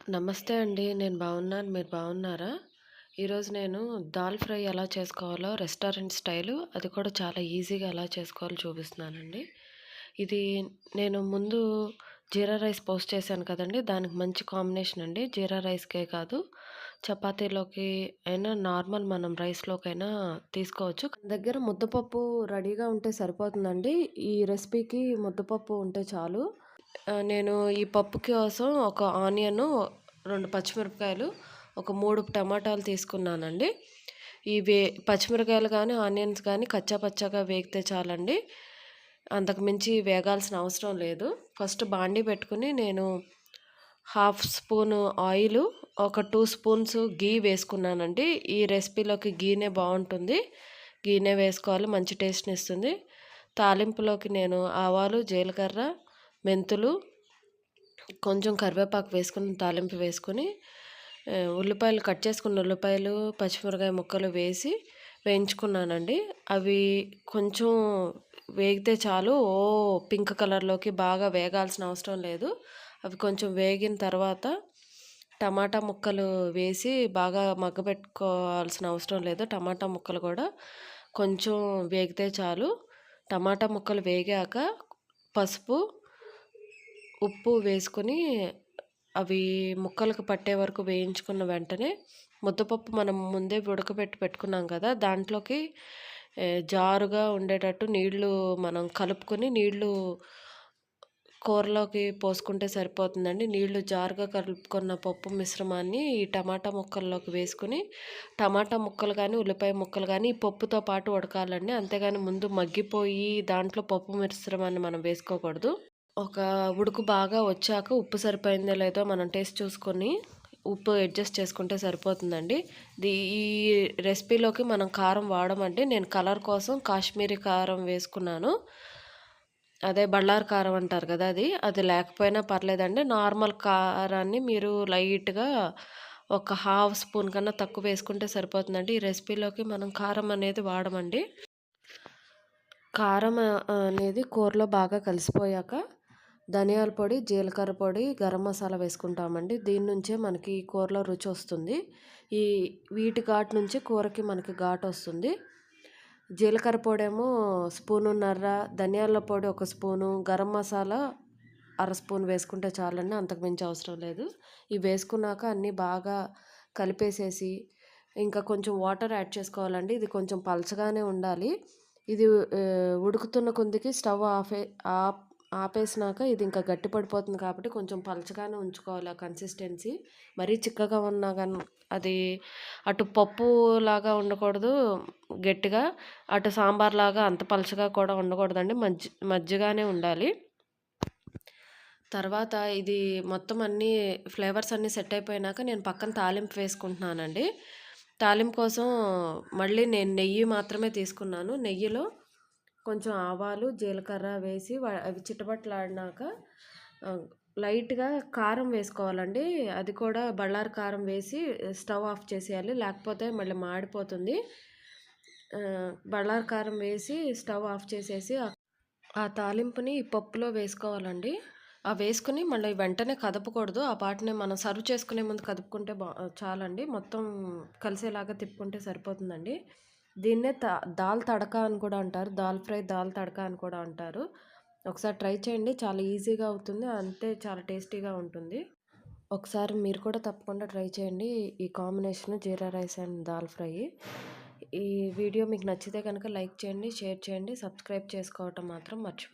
నమస్తే అండి. నేను బాగున్నాను. మీరు బాగున్నారా? ఈరోజు నేను దాల్ ఫ్రై ఎలా చేసుకోవాలో రెస్టారెంట్ స్టైలు, అది కూడా చాలా ఈజీగా ఎలా చేసుకోవాలో చూపిస్తున్నానండి. ఇది నేను ముందు జీరా రైస్ పోస్ట్ చేశాను కదండీ! దానికి మంచి కాంబినేషన్ అండి. జీరా రైస్‌కే కాదు, చపాతీలోకి అయినా, నార్మల్ మనం రైస్‌లోకైనా తీసుకోవచ్చు. మన దగ్గర ముద్దపప్పు రెడీగా ఉంటే సరిపోతుందండి. ఈ రెసిపీకి ముద్దపప్పు ఉంటే చాలు. నేను ఈ పప్పు కోసం ఒక ఆనియను, 2 పచ్చిమిరపకాయలు, ఒక 3 టమాటాలు తీసుకున్నానండి. ఇవి పచ్చిమిరపకాయలు గానీ, ఆనియన్స్ గానీ కచ్చా పచ్చాగా వేగితే చాలండి. అంతకు మించి వేగాల్సిన అవసరం లేదు. ఫస్ట్ బాండీ పెట్టుకొని నేను హాఫ్ స్పూను ఆయిలు, ఒక 2 స్పూన్స్ ఘీ వేసుకున్నానండి. ఈ రెసిపీలోకి ఘీనే బావుంటుంది. ఘీనే వేసుకోవాలి, మంచి టేస్ట్‌నిస్తుంది. తాలింపులోకి నేను ఆవాలు, జీలకర్ర, మెంతులు, కొంచెం కరివేపాకు వేసుకొని తాలింపు వేసుకొని, ఉల్లిపాయలు కట్ చేసుకున్న ఉల్లిపాయలు, పచ్చిమిరపకాయ ముక్కలు వేసి వేయించుకున్నానండి. అవి కొంచెం వేగితే చాలు. పింక్ కలర్‌లోకి బాగా వేగాల్సిన అవసరం లేదు. అవి కొంచెం వేగిన తర్వాత టమాటా ముక్కలు వేసి బాగా మగ్గబెట్టుకోవాల్సిన అవసరం లేదు. టమాటా ముక్కలు కూడా కొంచెం వేగితే చాలు. టమాటా ముక్కలు వేగాక పసుపు, ఉప్పు వేసుకొని అవి ముక్కలకు పట్టే వరకు వేయించుకున్న వెంటనే ముద్దపప్పు మనం ముందే ఉడకబెట్టి పెట్టుకున్నాం కదా! దాంట్లోకి జారుగా ఉండేటట్టు నీళ్లు మనం కలుపుకొని, నీళ్లు కూరలోకి పోసుకుంటే సరిపోతుందండి. నీళ్లు జారుగా కలుపుకున్న పప్పు మిశ్రమాన్ని ఈ టమాటా ముక్కల్లోకి వేసుకొని, టమాటా ముక్కలు గానీ, ఉల్లిపాయ ముక్కలు గానీ ఈ పప్పుతో పాటు ఉడకాలండి. అంతేగాని ముందు మగ్గిపోయి దాంట్లో పప్పు మిశ్రమాన్ని మనం వేసుకోకూడదు. ఒక ఉడుకు బాగా వచ్చాక ఉప్పు సరిపోయిందో లేదో మనం టేస్ట్ చూసుకొని ఉప్పు అడ్జస్ట్ చేసుకుంటే సరిపోతుందండి. ఈ రెసిపీలోకి మనం కారం వాడమండి. నేను కలర్ కోసం కాశ్మీరీ కారం వేసుకున్నాను. అదే బళ్ళారి కారం అంటారు కదా! అది లేకపోయినా పర్లేదండి. నార్మల్ కారాన్ని మీరు లైట్‌గా ఒక హాఫ్ స్పూన్ కన్నా తక్కువ వేసుకుంటే సరిపోతుందండి. ఈ రెసిపీలోకి మనం కారం అనేది వాడమండి. కారం అనేది కూరలో బాగా కలిసిపోయాక ధనియాల పొడి, జీలకర్ర పొడి, గరం మసాలా వేసుకుంటామండి. దీని నుంచే మనకి ఈ కూరలో రుచొస్తుంది. ఈ వీటి ఘాటు నుంచి కూరకి మనకి ఘాటొస్తుంది. జీలకర్ర పొడేమో స్పూనున్నర, ధనియాల పొడి ఒక స్పూను, గరం మసాలా అర స్పూన్ వేసుకుంటే చాలండి. అంతకు మించి అవసరం లేదు. ఇవి వేసుకున్నాక అన్నీ బాగా కలిపేసేసి ఇంకా కొంచెం వాటర్ యాడ్ చేసుకోవాలండి. ఇది కొంచెం పలచగానే ఉండాలి. ఇది ఉడుకుతున్న కొద్దికి స్టవ్ ఆపేసినాక ఇది ఇంకా గట్టి పడిపోతుంది కాబట్టి కొంచెం పలచగానే ఉంచుకోవాలి ఆ కన్సిస్టెన్సీ. మరీ చిక్కగా ఉన్నా గాని అది అటు పప్పులాగా ఉండకూడదు గట్టిగా, అటు సాంబార్లాగా అంత పలచగా కూడా ఉండకూడదండి. మజ్జిగానే ఉండాలి. తర్వాత ఇది మొత్తం అన్నీ ఫ్లేవర్స్ అన్నీ సెట్ అయిపోయినాక నేను పక్కన తాలింపు వేసుకుంటున్నానండి. తాలింపు కోసం మళ్ళీ నేను నెయ్యి మాత్రమే తీసుకున్నాను. నెయ్యిలో కొంచెం ఆవాలు, జీలకర్ర వేసి అవి చిటపటలాడినాక లైట్‌గా కారం వేసుకోవాలండి. అది కూడా బళ్ళారి కారం వేసి స్టవ్ ఆఫ్ చేసేయాలి. లేకపోతే మళ్ళీ మాడిపోతుంది. బళ్ళారి కారం వేసి స్టవ్ ఆఫ్ చేసేసి ఆ తాలింపుని ఈ పప్పులో వేసుకోవాలండి. వేసుకొని మళ్ళీ వెంటనే కదపకూడదు. ఆ పాటనే మనం సర్వ్ చేసుకునే ముందు కదుపుకుంటే చాలండి. మొత్తం కలిసేలాగా తిప్పుకుంటే సరిపోతుందండి. దీన్నే దాల్ తడక అని కూడా అంటారు. దాల్ ఫ్రై, దాల్ తడక అని కూడా అంటారు. ఒకసారి ట్రై చేయండి. చాలా ఈజీగా అవుతుంది. అంతే చాలా టేస్టీగా ఉంటుంది. ఒకసారి మీరు కూడా తప్పకుండా ట్రై చేయండి. ఈ combination jeera rice and dal fry. ఈ వీడియో మీకు నచ్చితే కనుక లైక్ చేయండి, షేర్ చేయండి, సబ్స్క్రైబ్ చేసుకోవటం మాత్రం మర్చిపోవద్దు.